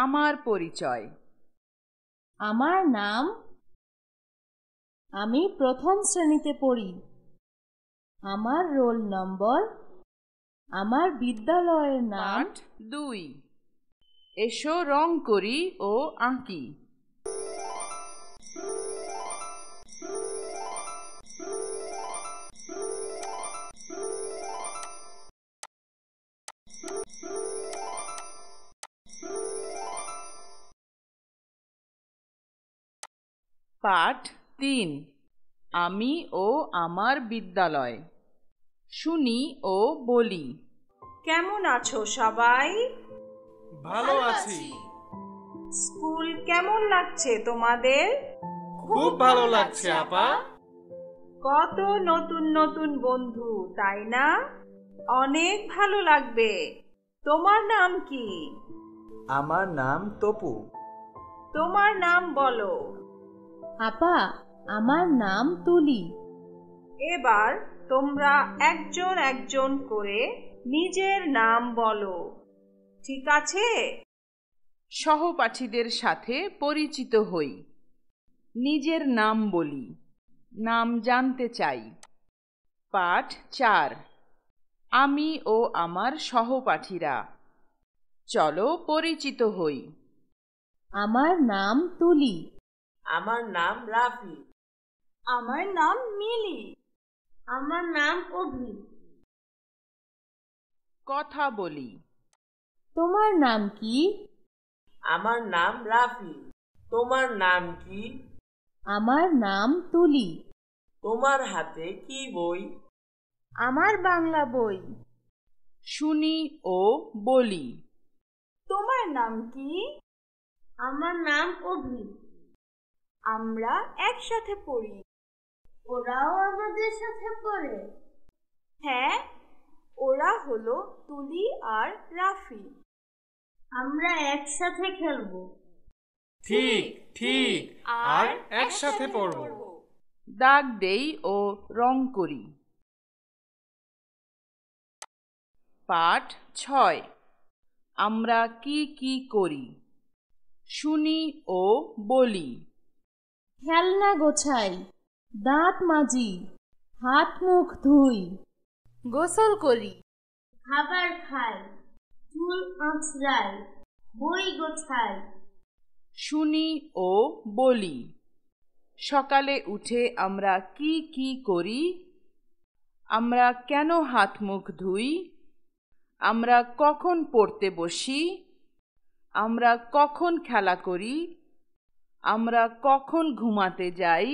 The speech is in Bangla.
আমার পরিচয়। আমার নাম, আমি প্রথম শ্রেণীতে পড়ি। আমার রোল নম্বর, আমার বিদ্যালয়ের নাম। পাঠ 2। এসো রং করি ও আঁকি। পাঠ 3। আমি ও আমার বিদ্যালয়। শুনি ও বলি। কেমন আছো সবাই? ভালো আছি। স্কুল কেমন লাগছে তোমাদের? খুব ভালো লাগছে আপা। কত নতুন নতুন বন্ধু, তাই না? অনেক ভালো লাগবে। তোমার নাম কি? আমার নাম তপু। তোমার নাম বলো। আপা, আমার নাম তুলি। এবার তোমরা একজন একজন করে নিজের নাম বলো, ঠিক আছে? সহপাঠীদের সাথে পরিচিত হই। নিজের নাম বলি, নাম জানতে চাই। পাঠ 4। আমি ও আমার সহপাঠীরা। চলো পরিচিত হই। আমার নাম তুলি। আমার নাম রাফি। আমার নাম মিলি। আমার নাম অভি। কথা বলি। তোমার নাম কি? আমার নাম রাফি। তোমার নাম কি? আমার নাম তুলি। তোমার হাতে কি বই? আমার বাংলা বই। শুনি ও বলি। তোমার নাম কি? আমার নাম অভি। আমরা একসাথে পড়ি। ওরাও আমাদের সাথে পড়ে। হ্যাঁ, ওরা হলো তুলি আর রাফি। আমরা একসাথে খেলবো। ঠিক ঠিক, আর একসাথে পড়ব। দাগ দেই ও রং করি। পাঠ 6। আমরা কি কি করি। শুনি ও বলি। খেলনা গোছাই, দাঁত মাজি, হাত মুখ ধুই, গোসল করি, খাবার খাই, চুল আঁচড়াই, বই গোছাই। শুনি ও বলি। সকালে উঠে আমরা কি কি করি। আমরা কেন হাত মুখ ধুই। আমরা কখন পড়তে বসি। আমরা কখন খেলা করি। আমরা কখন ঘুমাতে যাই।